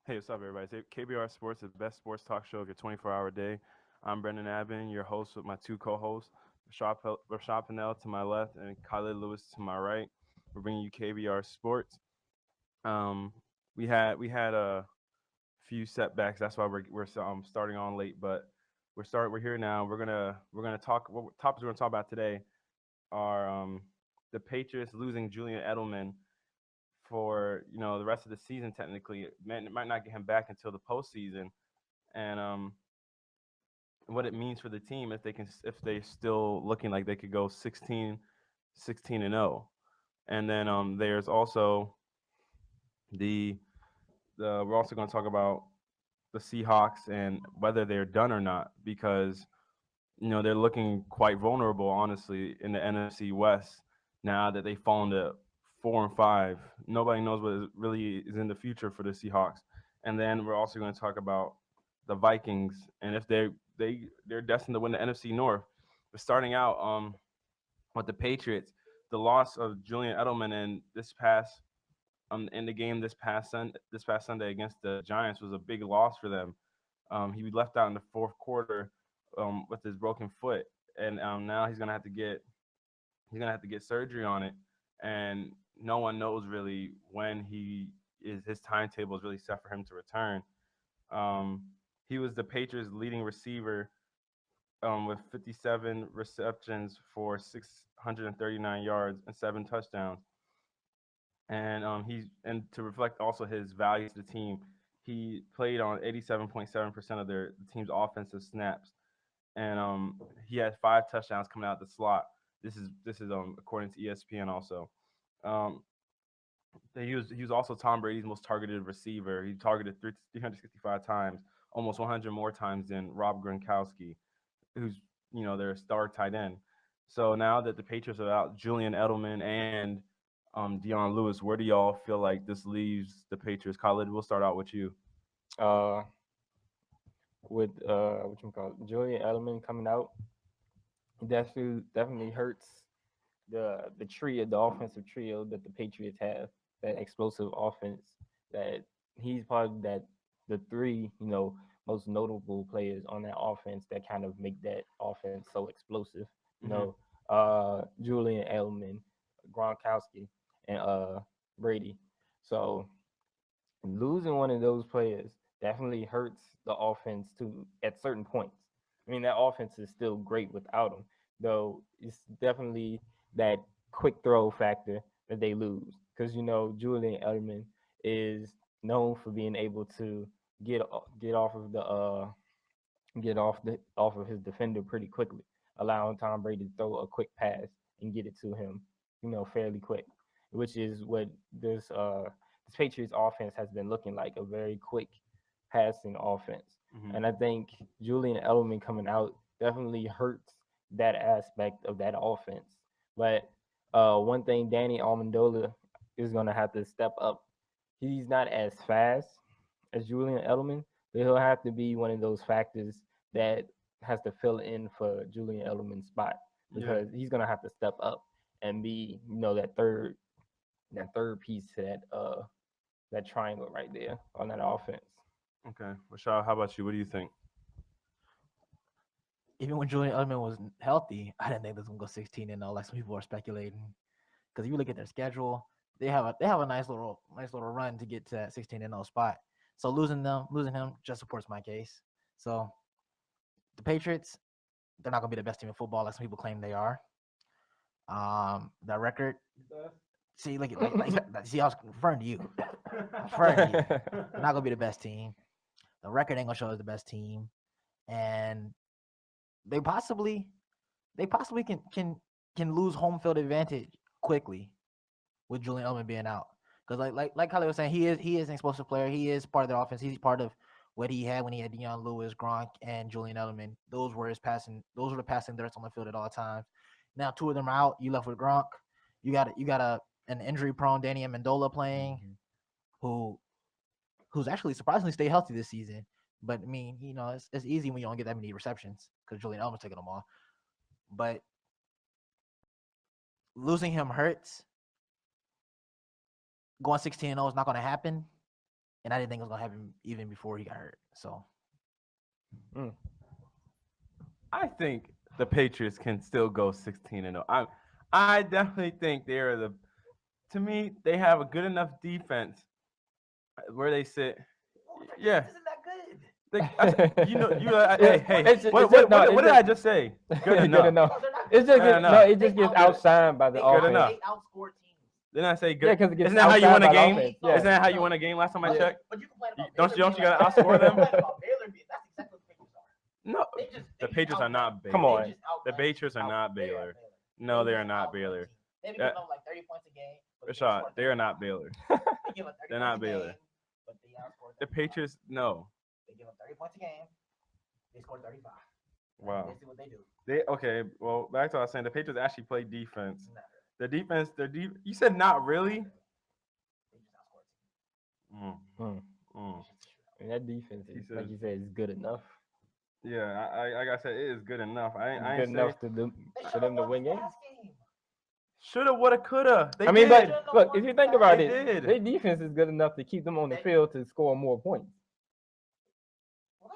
Hey, what's up, everybody? It's KBR Sports, the best sports talk show of your 24-hour day. I'm Brendan Abbin, your host with my two co-hosts, Rashad Pennell to my left and Khalid Lewis to my right. We're bringing you KBR Sports. Um, we had a few setbacks. That's why we're starting on late, but we're here now. We're gonna talk. What topics we're gonna talk about today are the Patriots losing Julian Edelman for the rest of the season. Technically, it might not get him back until the postseason, and what it means for the team if they still looking like they could go 16 and 0. And then there's also the we're also going to talk about the Seahawks and whether they're done or not, because they're looking quite vulnerable, honestly, in the NFC West now that they've fallen to 4-5. Nobody knows what really is in the future for the Seahawks. And then we're also going to talk about the Vikings and if they're destined to win the NFC North. But starting out with the Patriots, the loss of Julian Edelman in the game this past Sunday against the Giants was a big loss for them. He was left out in the fourth quarter with his broken foot, and now he's gonna have to get surgery on it, and no one knows really when his timetable is really set for him to return. Um, he was the Patriots' leading receiver with 57 receptions for 639 yards and 7 touchdowns. And to reflect also his value to the team, he played on 87.7% of the team's offensive snaps, and he had 5 touchdowns coming out the slot. This is according to ESPN also. Um, he was also Tom Brady's most targeted receiver. He targeted 365 times, almost 100 more times than Rob Gronkowski, who's their star tight end. So now that the Patriots are out Julian Edelman and Deion Lewis, where do y'all feel like this leaves the Patriots? Khalid, we'll start out with you. Uh, with what you call it, Julian Edelman coming out, definitely hurts the trio, the offensive trio that the Patriots have, that explosive offense. That he's part of that, the three most notable players on that offense that kind of make that offense so explosive. You Hmm. know, Julian Edelman, Gronkowski, and Brady. So losing one of those players definitely hurts the offense to at certain points. I mean, that offense is still great without him, though it's definitely that quick throw factor that they lose because Julian Edelman is known for being able to get off of off of his defender pretty quickly, allowing Tom Brady to throw a quick pass and get it to him, fairly quick, which is what this Patriots offense has been looking like, a very quick passing offense. Hmm. And I think Julian Edelman coming out definitely hurts that aspect of that offense. But one thing Danny Amendola is going to have to step up. He's not as fast as Julian Edelman, but he'll have to be one of those factors that has to fill in for Julian Edelman's spot Yeah. because he's gonna have to step up and be, that third piece to that triangle right there on that offense. Okay. Rashad, how about you? What do you think? Even when Julian Edelman was healthy, I didn't think this was gonna go 16-0 like some people are speculating. Because if you look at their schedule, they have a nice little run to get to that 16-0 spot. So losing him just supports my case. So the Patriots, they're not gonna be the best team in football like some people claim they are. That record, see, see, I was referring to you. I'm referring to you. They're not gonna be the best team. The record ain't gonna show us the best team, and they possibly they possibly can lose home field advantage quickly with Julian Edelman being out. Because like Khalil was saying, he is an explosive player. He is part of their offense. He's part of what he had when he had Deion Lewis, Gronk, and Julian Edelman. Those were his passing. Those were the passing threats on the field at all times. Now two of them are out. You left with Gronk. You got an injury prone Danny Amendola playing, Mhm. who who's actually surprisingly stayed healthy this season. But I mean, it's easy when you don't get that many receptions because Julian Edelman's taking them all. But losing him hurts. Going 16-0 is not going to happen. and I didn't think it was gonna happen even before he got hurt. So I think the Patriots can still go 16-0. I definitely think they're the. To me, they have a good enough defense where they sit. Yeah. isn't that good? What did I just say? Good enough. It's just No, no. no, it just gets outshined by the Good offense. enough. They outscored teams. Didn't I say good? Yeah, because it gets Isn't that how you win a outshined by the game? offense. Yeah. Isn't that how you win a game? Last time I checked. But you complain about Don't Baylor you being gotta like- outscore them? You complain about Baylor being- That's exactly what the Patriots are. No, They just- the they Patriots just are not Baylor. Come on. They just The outplayed- Patriots are not they Baylor. are No, they are just not outplayed Baylor. teams. They be Yeah. giving up like 30 points a game. but they Rashad, score they are 35. not Baylor. They give up 30 They're points not a Baylor. game, but they outscored The 35. Patriots, no. They give up 30 points a game. They score 35. Wow. Let's see what they do. Okay. Well, back to what I was saying. The Patriots actually play defense. Not The really. defense, you said not really. They just outscored teams. And that defense, He like says- you said, is good enough. Yeah, like I said, it is good enough. I It's ain't good enough saying They for should've them to won win the games. last game. shoulda, woulda, coulda. They I mean, did. but look, if you think about They it, did. their defense is good enough to keep them on the They- field to score more points. What?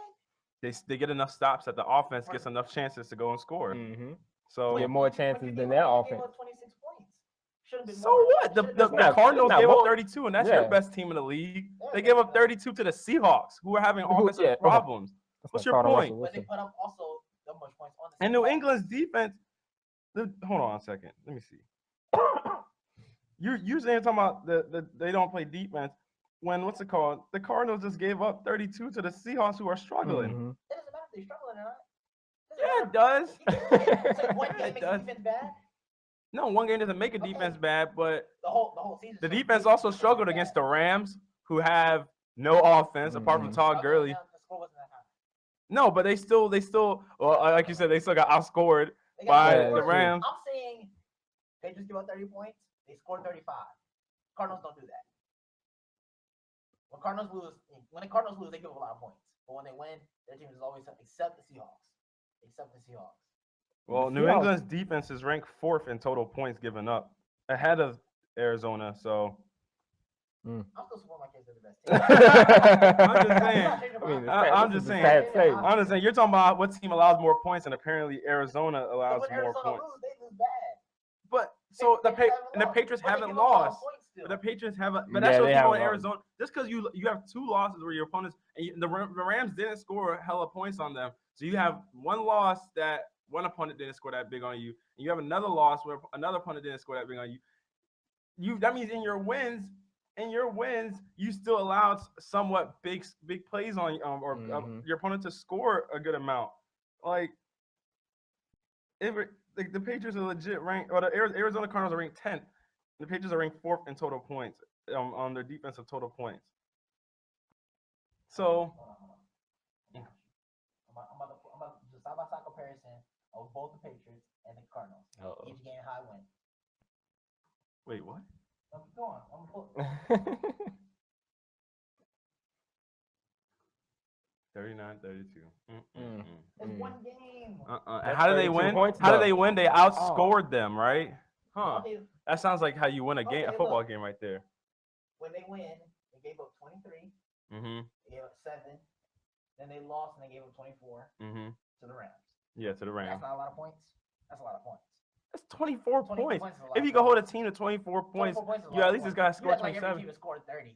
They get enough stops that the offense gets enough chances to go and score. Mm-hmm. So Get more chances When you than gave their up- you gave offense. up 26 points. Should've been So more. what? The Should've been not- Cardinals not gave more. up 32, and that's your Yeah. best team in the league. Yeah, They but- gave up 32 to the Seahawks, who are having offensive yeah. problems. That's What's not your Cardinal point? Russell But they Wilson. put up also that much points on the And New Seahawks. England's defense. Hold on a second. Let me see. You're saying talking about they don't play defense when what's it called? The Cardinals just gave up 32 to the Seahawks, who are struggling. Mhm. It doesn't matter if they're struggling or not. Yeah, it does. So one Yeah, game it makes does. the defense bad. No, one game doesn't make a Okay. defense bad, but The whole season. the shows defense the also defense struggled bad. against the Rams, who have no offense apart from Mhm. Todd Okay, Gurley. now the score wasn't that high. No, but they still, well, like you said, they still got outscored. They By the outscored. Rams. I'm saying they just give up 30 points. They scored 35. Cardinals don't do that. When the Cardinals lose, they give up a lot of points. But when they win, their team is always except the Seahawks. Well, The New Seahawks- England's defense is ranked 4th in total points given up, ahead of Arizona. So I'm still supporting my kids as the best team. I'm just saying. I mean, I'm this just is saying. the stats say. I'm just saying, you're talking about what team allows more points, and apparently Arizona allows When more Arizona points. lose, they lose bad. But so the Patriots But they haven't give up a lot of lost. points still. But the Patriots haven't. But Yeah, that shows they you haven't in lost. Arizona. Just because you have 2 losses where your opponents and the Rams didn't score hella points on them, so you have one loss that one opponent didn't score that big on you, and you have another loss where another opponent didn't score that big on you. That means in your wins, you still allowed somewhat big plays on Mhm. your opponent to score a good amount. Like the Patriots are legit ranked, or the Arizona Cardinals are ranked 10th. The Patriots are ranked 4th in total points on their defensive total points. So I'm about to do side-by-side comparison of both the Patriots and the Cardinals. Uh-oh. Each game high win. wait, what? Go on. I'm gonna pull. 39-32. It's one game. And how did they 32 win? points? How did No. they win? They outscored them, right? Huh. Okay, That sounds like how you win a game, a Okay, football look. game, right there. when they win, they gave up 23. Mhm. They gave up 7. Then they lost and they gave up 24 Mhm. to the Rams. Yeah, to the That's Rams. not a lot of points. That's a lot of points. That's 24 24 points. points is a lot If of you can hold a points. team to 24 points, 24 points is a you lot at of least just points. gotta You score act like every 27. team has scored 30.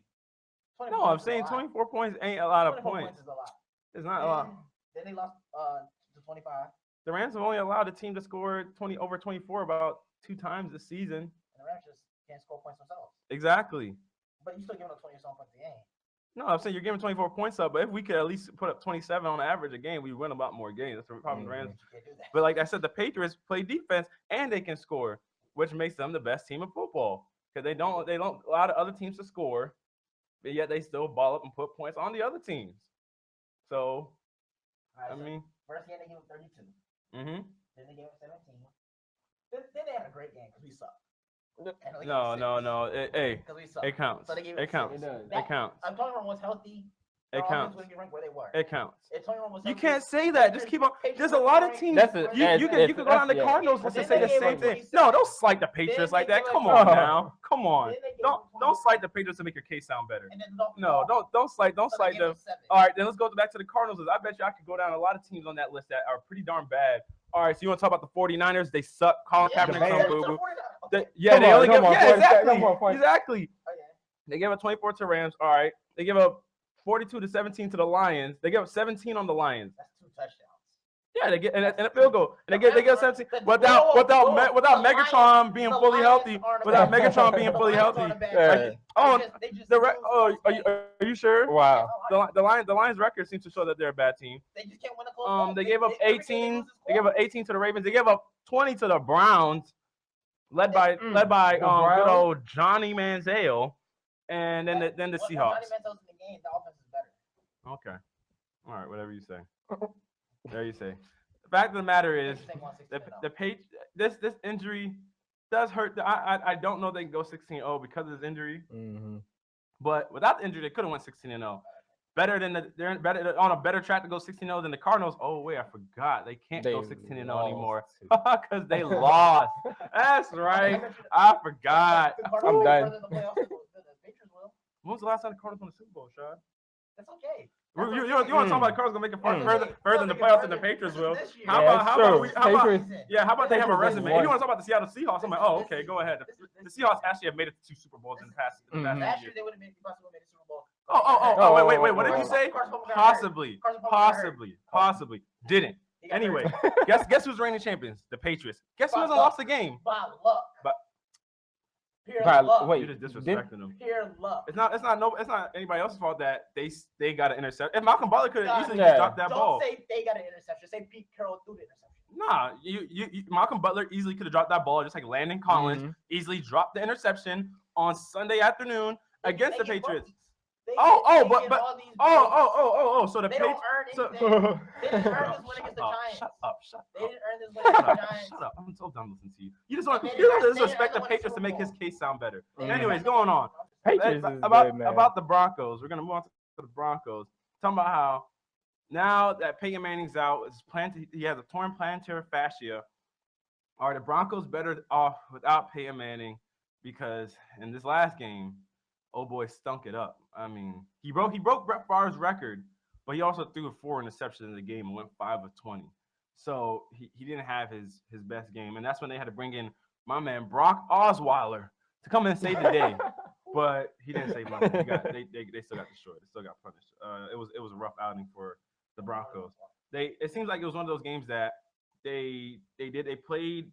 No, 24 I'm points is a saying lot. 24 points ain't a lot of 24 points. points is a lot. It's not a lot. Then they lost to 25. The Rams have only allowed a team to score over 24 about 2 times this season. And the Rams just can't score points themselves. Exactly. But you still giving up 20 some points a game. No, I'm saying you're giving 24 points up, but if we could at least put up 27 on average a game, we win a lot more games. That's the problem with the Rams. You can't do that. But like I said, the Patriots play defense and they can score, which makes them the best team in football because they don't allow the other teams to score, but yet they still ball up and put points on the other teams. So, All right, I so mean, first game they gave up 32. mm-hmm. Then they gave up 17. Then they had a great game because we suck. No. Hey, Because we suck. it counts. So they gave It counts. six. It does. It counts. I'm talking about what's healthy. It counts. Wouldn't get ranked where they were. It counts. If 21 was You 17, can't say that. Just keep on. Patriots There's a wouldn't lot get of teams. ranked. You could go down the Cardinals just to say the same thing. No, don't slight the Patriots like that. Come on now. Come on. Don't slight the Patriots to make your case sound better. No, don't slight them. All right, then let's go back to the Cardinals. I bet you I could go down a lot of teams on that list that are pretty darn bad. All right, so you want to talk about the 49ers? They suck. Colin Kaepernick, some boo-boo. Yeah, they only give. Yeah, exactly. They gave up 24 to Rams. All right, they give up 42 to 17 to the Lions. They give up 17 on the Lions. That's 2 touchdowns. Yeah, they get and a field goal, and they get 17 without Megatron being fully healthy. Without Megatron being fully healthy. Are you sure? Wow. The Lions record seems to show that they're a bad team. They just can't win a close game. They gave up 18. They gave up 18 to the Ravens. They gave up 20 to the Browns, led by good old Johnny Manziel, and then the Seahawks. Johnny Manziel's in the game, the offense is better. Okay. All right, whatever you say. There you say. The fact of the matter is, this injury does hurt. I don't know they can go 16-0 because of this injury. Mm-hmm. But without the injury, they could have went 16-0. They're better on a better track to go 16-0 than the Cardinals. Oh wait, I forgot they can't go 16-0 anymore because they lost. That's right. I forgot. I'm done. When was the last time the Cardinals won the Super Bowl, Sean? That's okay. You want to talk about the Cardinals gonna make it further in the playoffs than the Patriots will? How about they have a resume? If you want to talk about the Seattle Seahawks, I'm like, oh, okay, go ahead. The Seahawks actually have made it to 2 Super Bowls in the past. Last year they would have made the Super Bowl. Wait. What did you say? Possibly. Didn't. Anyway, guess who's reigning champions? The Patriots. Guess who hasn't lost the game? By luck. Wait, you're just disrespecting them. Pure luck. It's not anybody else's fault that they got an interception. If Malcolm Butler could have easily just dropped that ball. Don't say they got an interception. Say Pete Carroll threw the interception. Nah, you Malcolm Butler easily could have dropped that ball, just like Landon Collins easily dropped the interception on Sunday afternoon against the Patriots. So the Patriots. They didn't earn this win against the Giants. Shut up. They didn't earn this win against the Giants. Shut up. I'm so done listening to you. You just want to disrespect the Patriots to make his case sound better. Anyways, going on. About the Broncos. We're gonna move on to the Broncos. Talking about how now that Peyton Manning's out, he has a torn plantar fascia. Are the Broncos better off without Peyton Manning? Because in this last game, old boy stunk it up. I mean, he broke Brett Favre's record, but he also threw 4 interceptions in the game and went 5 of 20. So he didn't have his best game, and that's when they had to bring in my man Brock Osweiler to come and save the day. But he didn't save nothing. They still got destroyed. They still got punished. It was a rough outing for the Broncos. It seems like it was one of those games that they played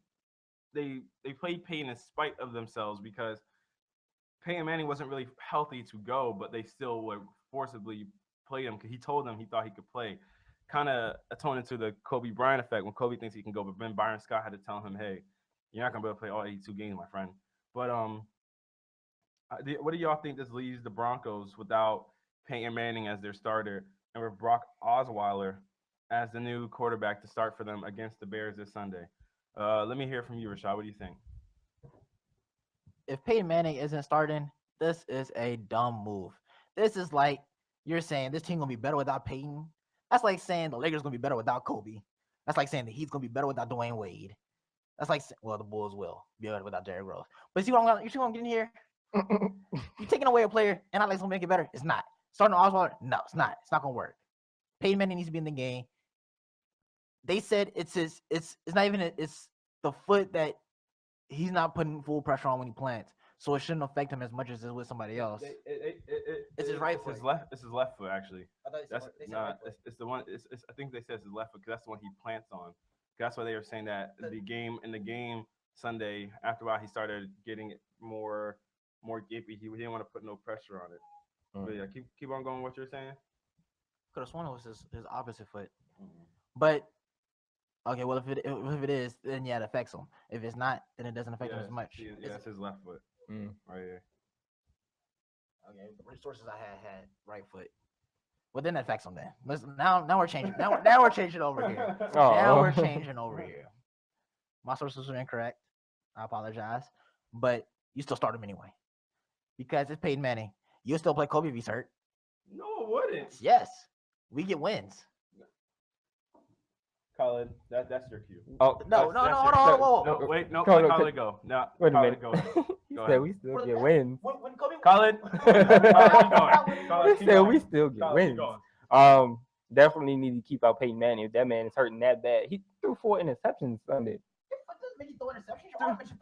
Peyton in spite of themselves because Peyton Manning wasn't really healthy to go, but they still would forcibly play him because he told them he thought he could play. Kind of atoning to the Kobe Bryant effect when Kobe thinks he can go, but then Byron Scott had to tell him, hey, you're not going to be able to play all 82 games, my friend. But what do y'all think this leaves the Broncos without Peyton Manning as their starter and with Brock Osweiler as the new quarterback to start for them against the Bears this Sunday? Let me hear from you, Rashad. What do you think? If Peyton Manning isn't starting, this is a dumb move. This is like you're saying this team gonna be better without Peyton. That's like saying the Lakers gonna be better without Kobe. That's like saying the Heat's gonna be better without Dwayne Wade. That's like, well, the Bulls will be better without Derrick Rose. But you see what I'm getting here? You're taking away a player, and not like it's gonna make it better. It's not. Starting Osweiler, no, it's not. It's not gonna work. Peyton Manning needs to be in the game. They said it's not even it's the foot that he's not putting full pressure on when he plants, so it shouldn't affect him as much as it would somebody else. It's his right foot. It's his left foot actually. It's the one. I think they said it's his left foot because that's the one he plants on. That's why they were saying that the game Sunday after a while he started getting more gippy. He didn't want to put no pressure on it. But yeah, keep on going. What you're saying? Could have sworn it was his opposite foot. But okay, well if it is, then yeah, it affects him. If it's not, then it doesn't affect him as much. Yeah, it's his left foot. Right here. Okay, the resources I had right foot. Well, then that affects them. Then listen, now we're changing. Now we're changing over here. Now we're changing over here. My sources are incorrect. I apologize, but you still start him anyway because it's Peyton Manning. You'll still play Kobe if he's hurt. No, wouldn't. Yes, we get wins. Khaled, that's your cue. Oh No, That's hold your- on, hold on. No, wait, no, Hold let on, Khaled go. No, wait a Khaled, minute. go ahead. He Go said ahead. we still get wins. When Kobe, Khaled, Khaled, keep going. Khaled, He keep said going. we still get Khaled, keep wins. going. Definitely need to keep out Peyton Manning. If that man is hurting that bad, he threw 4 interceptions Sunday.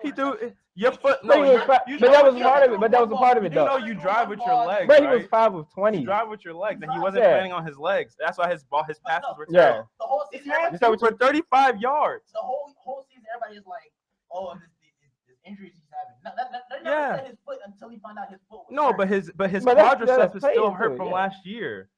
He threw your foot. But, No, he was but that was part of it. But that was a part of it, You know though. you drive with your legs, But he right? was 5 of 20. You drive with your legs, and he wasn't Yeah. planning on his legs. That's why his passes were Yeah. terrible. The whole This season, man Is that threw what for you- 35 yards. the whole season, everybody is like, "Oh, this injuries he's having." They Yeah. never said his foot until he found out his foot was No, hurt. but his But that's quadriceps is playing still to hurt it, from yeah. last year,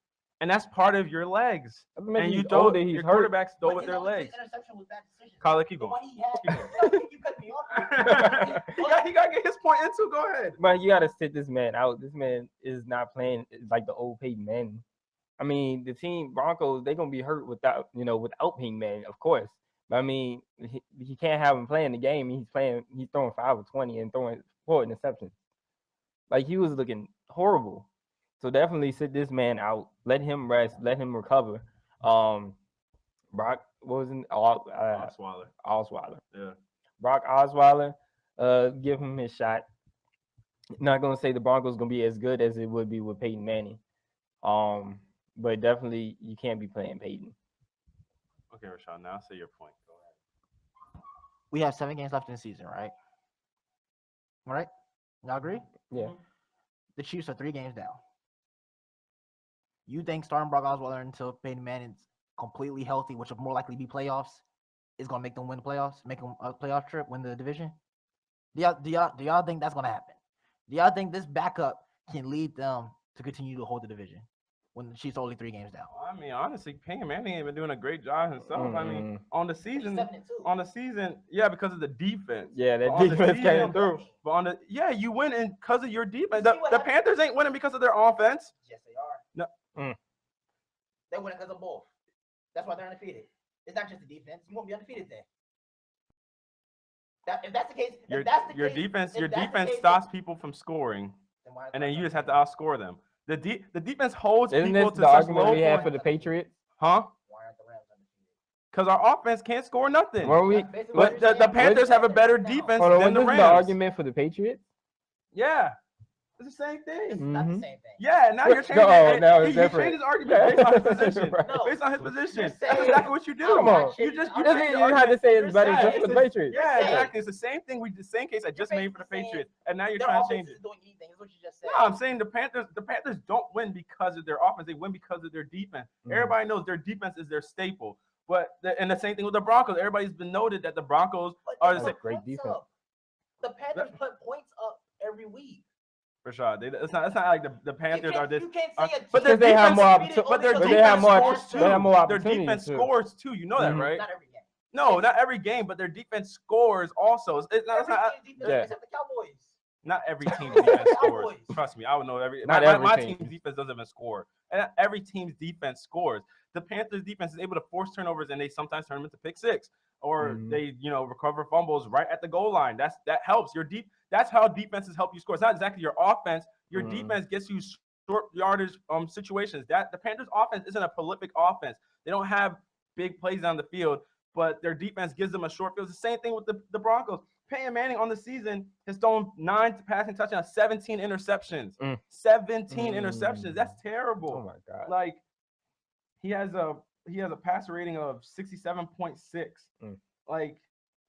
and that's part of your legs. Doesn't make And he's you throw older, he's your hurt. quarterbacks throw But with his their only legs. interception was bad decision. Khaled, keep The going. one he had, you cut me off. he got to get his point into. Go ahead. But you got to sit this man out. This man is not playing like the old Peyton Manning. I mean, the team Broncos, they're gonna be hurt without Peyton Manning, of course. But I mean, he can't have him playing the game. He's throwing 5 of 20 and throwing 4 interceptions. Like, he was looking horrible. So definitely sit this man out. Let him rest. Let him recover. Brock, what was it? Osweiler. Osweiler. Yeah. Brock Osweiler, give him his shot. Not gonna say the Broncos gonna be as good as it would be with Peyton Manning. But definitely you can't be playing Peyton. Okay, Rashawn. Now say your point. Go ahead. We have 7 games left in the season, right? All right? Y'all agree? Yeah. The Chiefs are 3 games down. You think starting Brock Osweiler until Peyton Manning's completely healthy, which will more likely be playoffs, is going to make them win the playoffs, make them a playoff trip, win the division? Do y'all think that's going to happen? Do y'all think this backup can lead them to continue to hold the division when the Chiefs are only 3 games down? I mean, honestly, Peyton Manning ain't been doing a great job himself. I mean, on the season, 7-2. yeah, because of the defense. Yeah, that But on the defense came season- through. But you win because of your defense. See what The happened? Panthers ain't winning because of their offense. Yes, they are. No. They win because of both. That's why they're undefeated. It's not just the defense. You won't be undefeated there. If that's the case, Your if that's the your case, defense if your that's the defense case, stops people from scoring, why is and then that you just have to not- outscore them. The defense holds Isn't people this to the such argument low we had points. for the Patriots? Huh? Why aren't the Rams undefeated? Because our offense can't score nothing. Were we? That's basically But what you're the saying. Panthers have a better Now, defense Hold on, than the was this Rams. the argument for the Patriots? Yeah, it's the same It's thing. not the Mhm. same thing. Yeah, now you're Which- changing. no, now he it's different. changed his argument based on his position. Right. No. Based on his position. You're That's saying- exactly what you do. Come on. You just I'm change Doesn't the mean you had to argument. say it's You're better saying- just for the it's- Patriots. Yeah, saying- exactly. It's the same thing. The same case I just You're made for the basically saying Patriots, and now you're Their trying to offense change it. is doing anything. Is what you just said. No, I'm saying the Panthers don't win because of their offense. They win because of their defense. Mhm. Everybody knows their defense is their staple. And the same thing with the Broncos. Everybody's been noted that the Broncos But are they the put same. Great points defense. up. The Panthers put points up every week. Rashad, it's not like the Panthers are this. You can't are- say a but team their they have defense, more but their but defense they have more- scores too. they have more Their opportunities, defense too. scores too. You know that, Mhm. right? Not every game. No, not every game, but their defense scores also. It's not, Every team's defense Yeah. except the Cowboys. not every team's defense scores. Cowboys. Trust me, I would know Not every my team. team's defense doesn't even score. And every team's defense scores. The Panthers defense is able to force turnovers, and they sometimes turn them into pick six, or Mhm. they recover fumbles right at the goal line. That helps. That's how defenses help you score. It's not exactly your offense. Your Mhm. defense gets you short yardage situations. That the Panthers offense isn't a prolific offense. They don't have big plays down the field, but their defense gives them a short field. It's the same thing with the Broncos. Peyton Manning on the season has thrown 9 passing touchdowns, 17 interceptions. 17 interceptions. That's terrible. Oh my God. Like he has a passer rating of 67.6. Like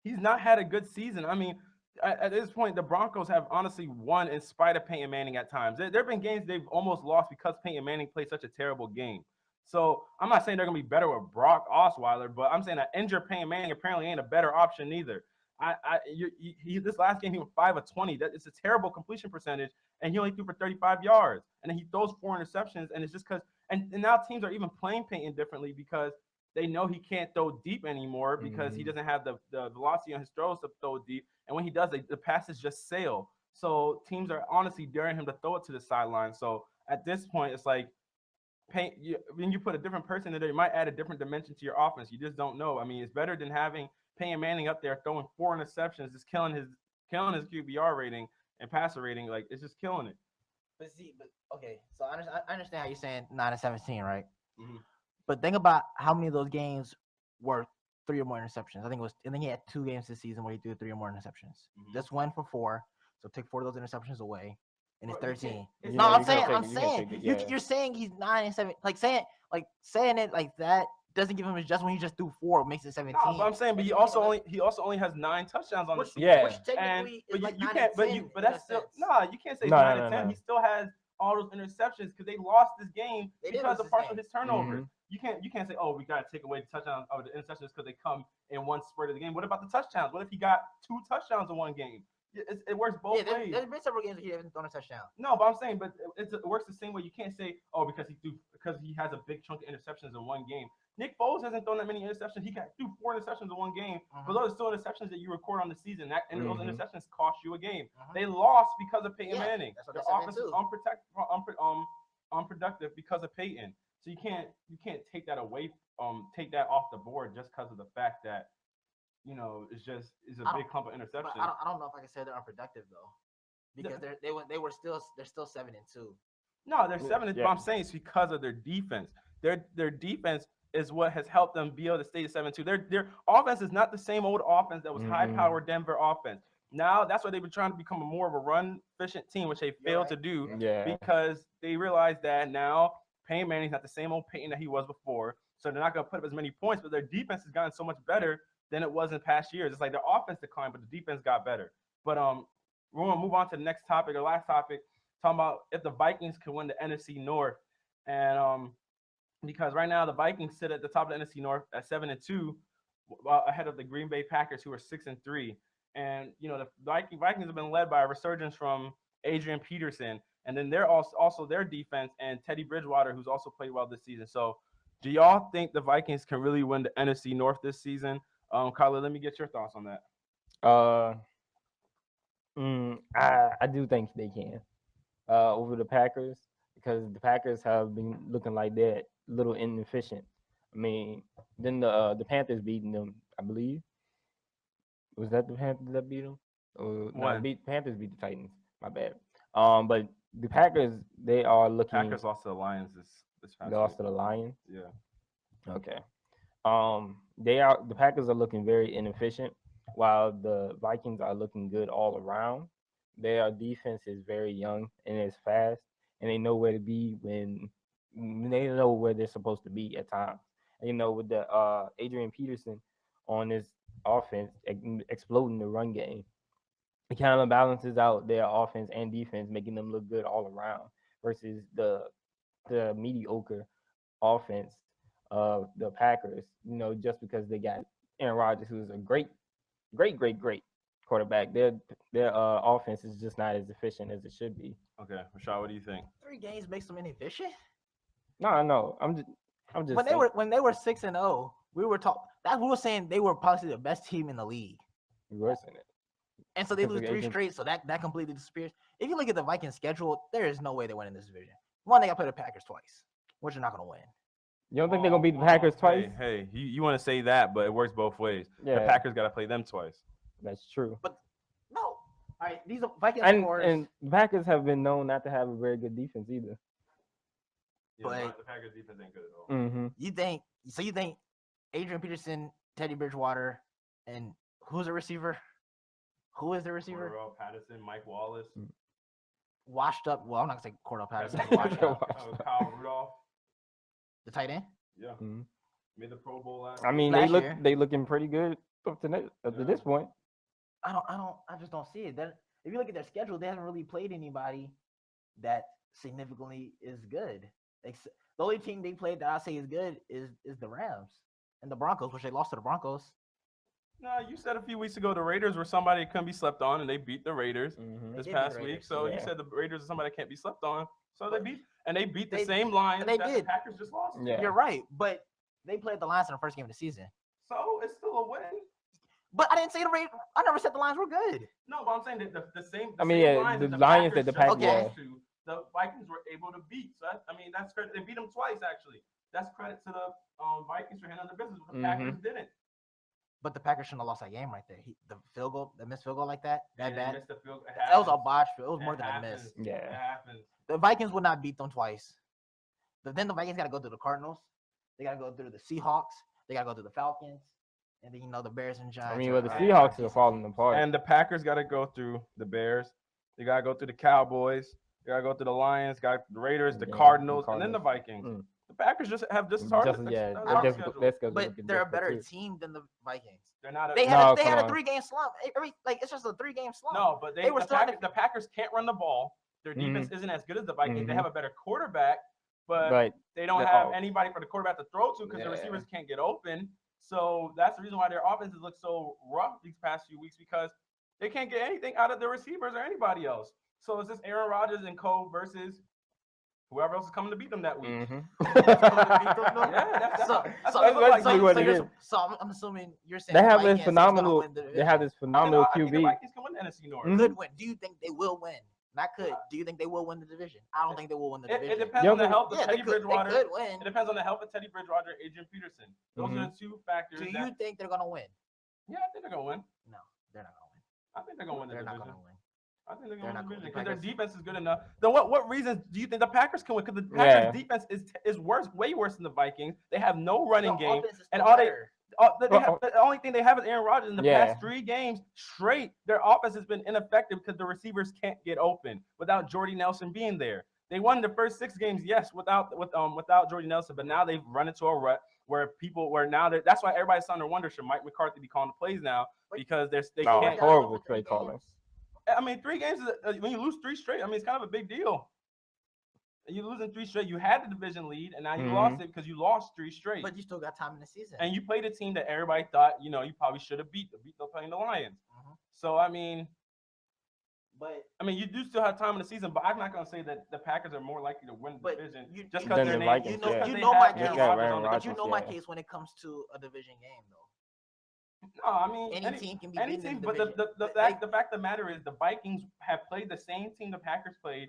he's not had a good season. I mean, at this point, the Broncos have honestly won in spite of Peyton Manning at times. There have been games they've almost lost because Peyton Manning played such a terrible game. So I'm not saying they're gonna be better with Brock Osweiler, but I'm saying that injured Peyton Manning apparently ain't a better option either. This last game he went 5 of 20. That it's a terrible completion percentage, and he only threw for 35 yards, and then he throws 4 interceptions, and it's just because and now teams are even playing Peyton differently because they know he can't throw deep anymore because he doesn't have the velocity on his throws to throw deep, and when he does, the passes just sail. So teams are honestly daring him to throw it to the sideline. So at this point, it's like when you put a different person in there, you might add a different dimension to your offense. You just don't know. I mean, it's better than having Peyton Manning up there throwing 4 interceptions, just killing his QBR rating and passer rating. Like, it's just killing it. But see, but okay, so I understand how you're saying 9-17, right? Mhm. But think about how many of those games were 3 or more interceptions. I think he had 2 games this season where he threw 3 or more interceptions. Mhm. This one for 4, so take 4 of those interceptions away, and it's Bro, you can't- 13. it's No, not- I'm saying, you can't take it, you yeah. you're saying he's 9-7, like saying it like that doesn't give him his just when he just threw 4 makes it 17. No, but I'm saying, but And he then, also you know, only has 9 touchdowns on the which, season. Yeah. which technically But is like you 9 can't, and but 10 you, but in that's a still sense. you can't say No, 9 no, and no, 10. no. He still has all those interceptions because they lost this game They did because lose of this partial game. his turnovers. Mhm. You can't say, oh, we gotta take away the touchdowns of the interceptions because they come in one spurt of the game. What about the touchdowns? What if he got 2 touchdowns in one game? It works both Yeah, ways. there's been several games where he hasn't thrown a touchdown. No, but I'm saying, but it works the same way. You can't say, oh, because he has a big chunk of interceptions in one game. Nick Foles hasn't thrown that many interceptions. He threw 4 interceptions in one game. But those are still interceptions that you record on the season. And those interceptions cost you a game. They lost because of Peyton Yeah, Manning. that's what Their they said offense was unproductive because of Peyton. So you can't take that away, take that off the board just because of the fact that it's a big clump of interceptions. But I don't know if I can say they're unproductive though, because they're still 7-2. No, they're 7. Yeah. But I'm saying it's because of their defense. Their defense is what has helped them be able to stay at 7-2. Their offense is not the same old offense that was high-powered Denver offense. Now that's why they've been trying to become more of a run-efficient team, which they failed to do Yeah. because they realized that now Peyton Manning's not the same old Peyton that he was before. So they're not going to put up as many points, but their defense has gotten so much better than it was in past years. It's like their offense declined, but the defense got better. But we're going to move on to the next topic, or last topic, talking about if the Vikings can win the NFC North. And because right now the Vikings sit at the top of the NFC North at 7-2, ahead of the Green Bay Packers, who are 6-3. And the Vikings have been led by a resurgence from Adrian Peterson, and then they're also their defense and Teddy Bridgewater, who's also played well this season. So, do y'all think the Vikings can really win the NFC North this season? Kyler, let me get your thoughts on that. I do think they can over the Packers, because the Packers have been looking like they're a little inefficient. I mean, then the Panthers beating them, I believe. Was that the Panthers that beat them? Or no, When? Panthers beat the Titans. My bad. But the Packers, they are looking. Packers lost to the Lions this past They lost week. to the Lions. Yeah. Okay. The Packers are looking very inefficient, while the Vikings are looking good all around. Their defense is very young and it's fast, and they know where to be when they know where they're supposed to be at times. And, with the Adrian Peterson on this offense exploding the run game, it kind of balances out their offense and defense, making them look good all around versus the mediocre offense of the Packers, just because they got Aaron Rodgers, who's a great quarterback. Their offense is just not as efficient as it should be. Okay, Rashad, what do you think? 3 games makes them inefficient. No, I'm just When they were 6-0, we were saying they were probably the best team in the league. worse than it. And so they Because lose of 3 Adrian- straight, so that completely disappears. If you look at the Vikings schedule, there is no way they win in this division. One, they got to play the Packers twice, which are not going to win. You don't think they're gonna beat the Packers twice? Hey, you want to say that, but it works both ways. Yeah. The Packers got to play them twice. That's true. But no, all right, these are Vikings And scores. and the Packers have been known not to have a very good defense either. Yeah, But- the Packers defense ain't good at all. Mm-hmm. You think Adrian Peterson, Teddy Bridgewater, and who's the receiver? Who is the receiver? Cordell Patterson, Mike Wallace, Washed up. Well, I'm not gonna say Cordell Patterson. Kevin- Washed up. Kyle Rudolph. The tight end. Yeah, Mm-hmm. made the Pro Bowl last. I mean, Last year. they looking pretty good up to this point. I just don't see it. If you look at their schedule, they haven't really played anybody that significantly is good. The only team they played that I say is good is the Rams and the Broncos, which they lost to the Broncos. No, you said a few weeks ago the Raiders were somebody that couldn't be slept on, and they beat the Raiders Mm-hmm. this did beat past the week. Raiders, So you yeah. said the Raiders are somebody that can't be slept on. So they But beat the they- same Lions they that did. the Packers just lost. to. Yeah. You're right, but they played the Lions in the first game of the season. So it's still a win. But I didn't say the Raiders. I never said the Lions were good. No, but I'm saying that the same. I mean, same yeah, Lions the that Lions that Packers the just Packers- Okay. lost to, the Vikings were able to beat. So that's credit. They beat them twice actually. That's credit to the Vikings for handling the business, but the Packers didn't. But the Packers shouldn't have lost that game right there. The field goal, the missed field goal like that And they bad. missed the field. That was a botch field. It was more It than a happens. miss. It Yeah. happens. The Vikings would not beat them twice. Then the Vikings got to go through the Cardinals. They got to go through the Seahawks. They got to go through the Falcons. And then, the Bears and Giants. I mean, well, the are Seahawks are decent falling teams. apart. And the Packers got to go through the Bears. They got to go through the Cowboys. They got to go through the Lions. Got the Raiders, the Yeah, Cardinals, the and then the Cardinals. Vikings. The Packers just have just as hard. Just, as yeah, a the hard difficult, schedule. their schedule But looking they're a difficult, better too. team than the Vikings. They're not. They No, had a come on. 3-game slump. It's just a 3-game slump. No, but They were the, still Packers, the Packers can't run the ball. Their defense isn't as good as the Vikings. They have a better quarterback, but Right. they don't They're have all- anybody for the quarterback to throw to because the Yeah. receivers can't get open. So that's the reason why their offenses look so rough these past few weeks because they can't get anything out of their receivers or anybody else. So it's just Aaron Rodgers and Co. versus whoever else is coming to beat them that week. So I'm assuming you're saying They the have this Vikings is gonna phenomenal. win the They have division. this phenomenal I think the QB. Vikings can win the NFC North. Could win. Do you think they will win? Not could. Do you think they will win the division? I don't think they will win the division. It depends on the health of Yeah, Teddy Bridgewater. They could win. It depends on the health of Teddy Bridgewater and Adrian Peterson. Those are the two factors. Do you think they're gonna win? Yeah, I think they're gonna win. No, they're not gonna win. I think they're gonna win the They're not division. gonna win. I think they're They're gonna not win the gonna division win. because their Packers- defense is good enough. Then what reasons do you think the Packers can win? Because the Packers' defense is worse, way worse than the Vikings. They have no running game, and the only thing they have is Aaron Rodgers. In the past 3 games straight, their offense has been ineffective because the receivers can't get open without Jordy Nelson being there. They won the first 6 games, yes, without Jordy Nelson, but now they've run into a rut where that's why everybody's starting to wonder should Mike McCarthy be calling the plays now because they can't. Horrible play calling. I mean, 3 games when you lose 3 straight. I mean, it's kind of a big deal. You losing 3 straight. You had the division lead, and now you lost it because you lost 3 straight. But you still got time in the season. And you played a team that everybody thought you probably should have beat. They're playing the Lions. So I mean, you do still have time in the season, but I'm not gonna say that the Packers are more likely to win the division just because than their the name. Vikings, You know my case. Rodgers, You know my case when it comes to a division game, though. No, I mean any team can be any beaten in team, the but division. the fact of the matter is the Vikings have played the same team the Packers played,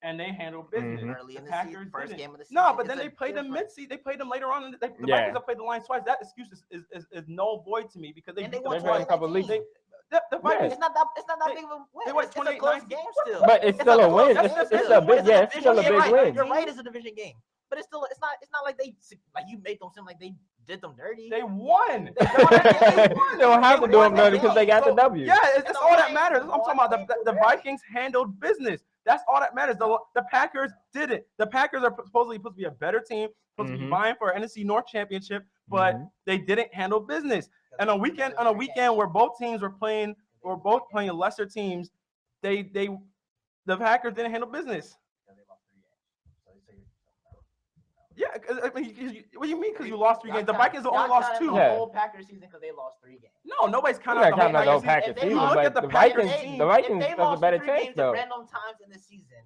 and they handled business. Early in the Packers first didn't. game of the season. No, but then they played them mid-season. They played them later on. The Vikings have played the Lions twice. That excuse is null void to me because they won a couple of leagues. The Vikings. It's not that big of a win. They won It's a close 28-19. game still. But it's still a win. It's a big, yeah, it's still a big win. You're right. It's a division game, but it's not like you made them seem like they did them dirty. They won. They don't have to do them dirty because they got the W. Yeah, that's all that matters. That's what I'm talking about. The Vikings handled business. That's all that matters. The Packers didn't. The Packers are supposed to be a better team, supposed to be vying for an NFC North championship, but they didn't handle business. And on a weekend where both teams were playing lesser teams, the Packers didn't handle business. Yeah, what do you mean? Because you lost 3 games. The Vikings only lost 2. The whole Packers season because they lost 3 games. No, nobody's counting out counting the whole Packers season. season. But Look at the the Vikings, Packers. the Vikings If they has a lost better 3 chance games though. at random times in the season,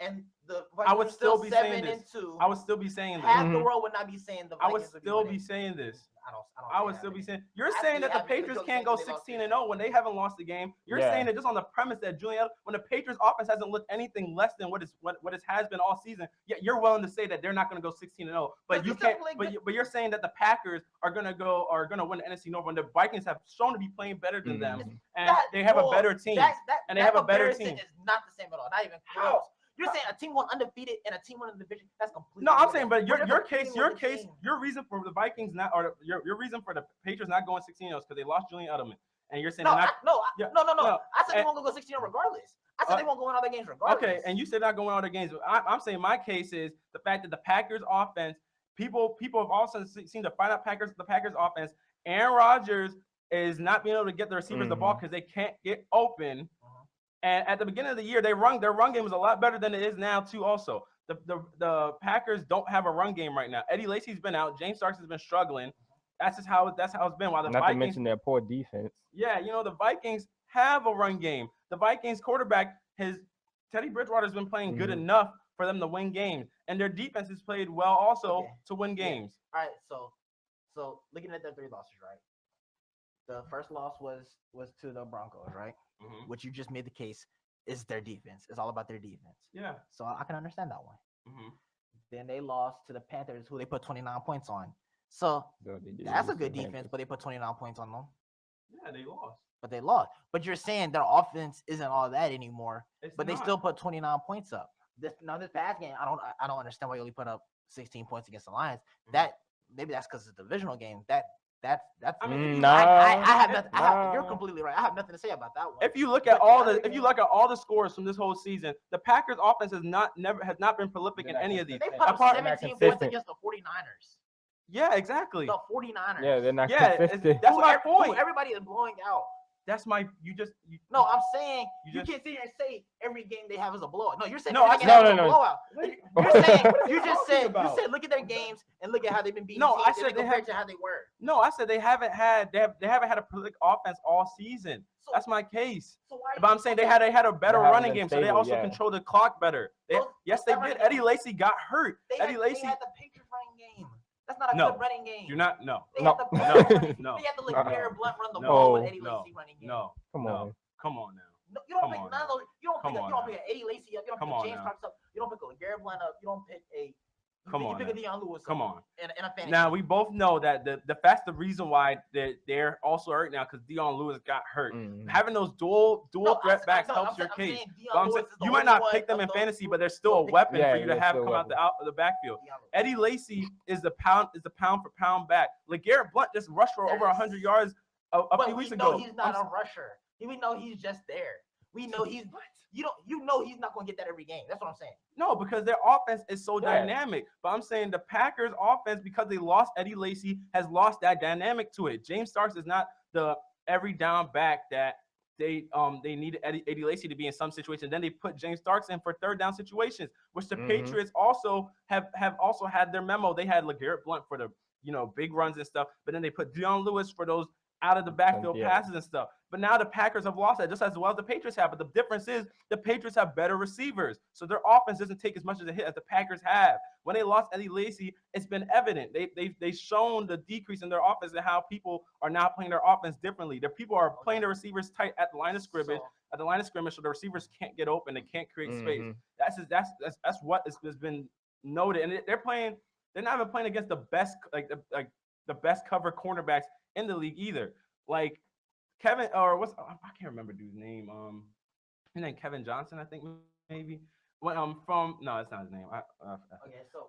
and the I would Vikings still were be still saying 7-2. I would still be saying this. Half the world would not be saying the Vikings. I would still be saying this. I would still be saying. You're saying that the Patriots can't go 16-0 when they haven't lost a game. You're saying it just on the premise that Julian, when the Patriots offense hasn't looked anything less than what it has been all season, yet you're willing to say that they're not going to go 16-0. But you can't. But you're saying that the Packers are going to win the NFC North when the Vikings have shown to be playing better than them, and they have a better team, and they have a better team. It's not the same at all. Not even close. You're saying a team going undefeated and a team winning the division. That's completely. No, I'm saying, but your reason for the Vikings not, or your reason for the Patriots not going 16-0 is because they lost Julian Edelman, and you're saying no. I said they won't go 16-0 regardless. I said they won't go in other games regardless. Okay, and you said not going other games. I'm saying my case is the fact that the Packers offense, people have also seen the find out the Packers offense. Aaron Rodgers is not being able to get the receivers the ball because they can't get open. And at the beginning of the year, their run game was a lot better than it is now too. Also, the Packers don't have a run game right now. Eddie Lacy's been out. James Starks has been struggling. That's how it's been. While the Not Vikings, to mention their poor defense. Yeah, the Vikings have a run game. The Vikings quarterback, Teddy Bridgewater has been playing good enough for them to win games, and their defense has played well also to win games. All right, so looking at their 3 losses, right? The first loss was to the Broncos, right? Which you just made the case is their defense. It's all about their defense. Yeah. So I can understand that one. Then they lost to the Panthers, who they put 29 points on. So So they did that's a lose to good the defense, Panthers. but they put 29 points on them. Yeah, they lost. But they lost. But you're saying their offense isn't all that anymore. It's But they not. still put 29 points up. This past game, I don't understand why you only put up 16 points against the Lions. That maybe that's because it's a divisional game. That's I mean, I have nothing. You're nah. completely right. I have nothing to say about that one. If you look at But all the scores from this whole season, the Packers offense has not been prolific They're in not any of these. they put up Apart- 17 points consistent. against the 49ers. Yeah, exactly. The 49ers. Yeah, they're not Yeah, consistent. that's my Who point. everybody is blowing out. That's my No, I'm saying You you just- can't sit here and say every game they have is a blowout. No, you're saying No, every I game said- they have is No, a no, blowout. Wait. You're saying What are you you just talking said about? look at their games and look at how they've been beating No, teams I said and they compare have- to how they were. No, I said they haven't had a prolific offense all season. So- That's my case. So why? But I'm saying they had a better They haven't running been game, so they stable, also yeah. control the clock better. Yes, they that did. running Eddie game- Lacy got hurt. They Eddie had Lacy, the Patriots running game. That's not a No. good running game. do not no. They No. had the Patriots running. No. They had to let No. Garrett Blunt run the No. ball with Eddie No. Lacy running game. No. Come no. on. Come on now. No, you don't Come pick on none of now. those. You don't Come pick. on You don't now. pick Eddie Lacy up. You don't Come pick on James now. Cox up. You don't pick a Garrett Blunt up. You don't pick a. Come you on pick now. a Deion Lewis. Come up on. in a fantasy. Now we both know that that's the reason why they're also hurt now because Deion Lewis got hurt. Having those dual threat backs helps your case. But I'm saying you might not pick them in fantasy, but they're still a weapon Yeah, for you to they're have still come out the backfield. Eddie Lacy is the pound for pound back. LeGarrette Blunt just rushed for over 100 yards a few weeks ago. He's not a rusher. We know he's just there. We know he's you know he's not going to get that every game. That's what I'm saying. No, because their offense is so Yeah. dynamic. But I'm saying the Packers offense, because they lost Eddie Lacy, has lost that dynamic to it. James Starks is not the every down back that they needed Eddie Lacy to be in some situations. Then they put James Starks in for third down situations, which the Patriots also have also had their memo. They had LeGarrette Blunt for the big runs and stuff, but then they put Deion Lewis for those out of the backfield passes and stuff. But now the Packers have lost that just as well as the Patriots have. But the difference is the Patriots have better receivers. So their offense doesn't take as much of a hit as the Packers have. When they lost Eddie Lacy, it's been evident. They've shown the decrease in their offense and how people are now playing their offense differently. Their people are playing their receivers tight at the line of scrimmage, so the receivers can't get open. They can't create space. That's what has been noted. And they're not even playing against the best the best cover cornerbacks in the league either. Like Kevin, or I can't remember dude's name. His name Kevin Johnson, I think maybe. No, it's not his name. Okay, so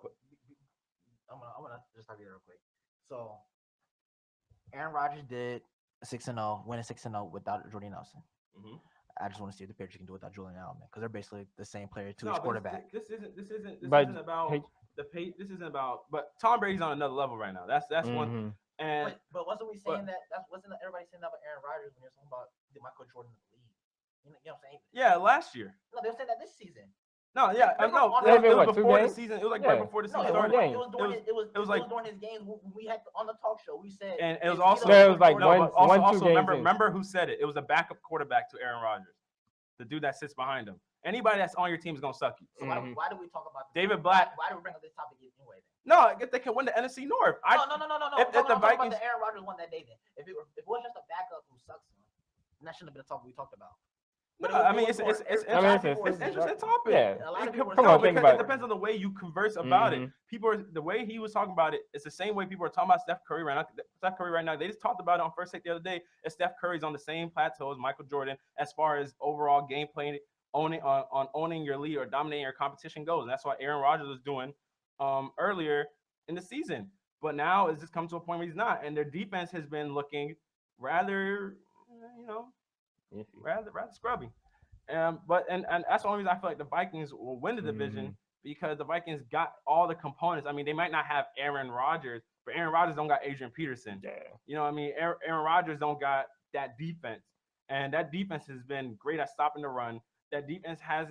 I'm gonna just stop you real quick. So Aaron Rodgers did 6-0, winning 6-0 without Jordy Nelson. Mhm. I just want to see if the Patriots can do it without Julian Edelman because they're basically the same player to No, each quarterback. This isn't But about hey- This isn't about. But Tom Brady's on another level right now. That's one. And But wasn't we saying that? Wasn't everybody saying that about Aaron Rodgers when they were talking about the Michael Jordan of the league? You know what I'm saying? yeah, last year. No, they were saying that this season. No, yeah, I know. They've been, It was what, 2 before the games? season. It was like Yeah. right before the No, season it started. was during his games. We had on the talk show. We said, And it was it's also Yeah, it was like no, one- but also, one, 2 also games in. remember who said it? It was a backup quarterback to Aaron Rodgers, the dude that sits behind him. Anybody that's on your team is gonna suck you. So why do we talk about this? David Black. Why do we bring up this topic anyway? No, if they can win the NFC North. No. If I'm the talking about Vikings, the Aaron Rodgers one that day. Then, if it was just a backup who sucks, then that shouldn't have been a topic we talked about. no, But it I was- mean it it's was it's more- it's, a it's, lot of it's- people were it's an saying- interesting topic. Yeah. A lot of It people were Come no, on, saying- think because about it it. depends on the way you converse about it. The way he was talking about it, it's the same way people are talking about Steph Curry right now. Steph Curry right now, they just talked about it on First Take the other day. And Steph Curry's on the same plateau as Michael Jordan as far as overall game playing, owning your lead or dominating your competition goes. And that's what Aaron Rodgers was doing earlier in the season. But now it's just come to a point where he's not. And their defense has been looking rather, rather scrubby. But that's the only reason I feel like the Vikings will win the division because the Vikings got all the components. I mean, they might not have Aaron Rodgers, but Aaron Rodgers don't got Adrian Peterson. Yeah. You know what I mean? Aaron Rodgers don't got that defense. And that defense has been great at stopping the run. That defense has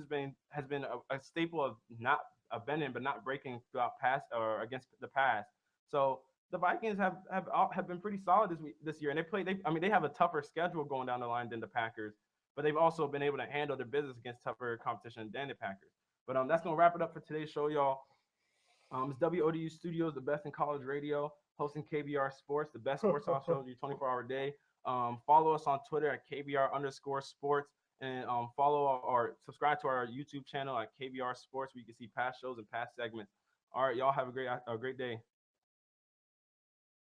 been a staple of not bending but not breaking throughout pass or against the pass. So the Vikings have been pretty solid this year, and they have a tougher schedule going down the line than the Packers, but they've also been able to handle their business against tougher competition than the Packers. But that's gonna wrap it up for today's show, y'all. It's WODU Studios, the best in college radio, hosting KBR Sports, the best sports talk show your 24-hour day. Follow us on Twitter at KBR_sports, and follow or subscribe to our YouTube channel at KBR Sports, where you can see past shows and past segments. All right, y'all have a great day.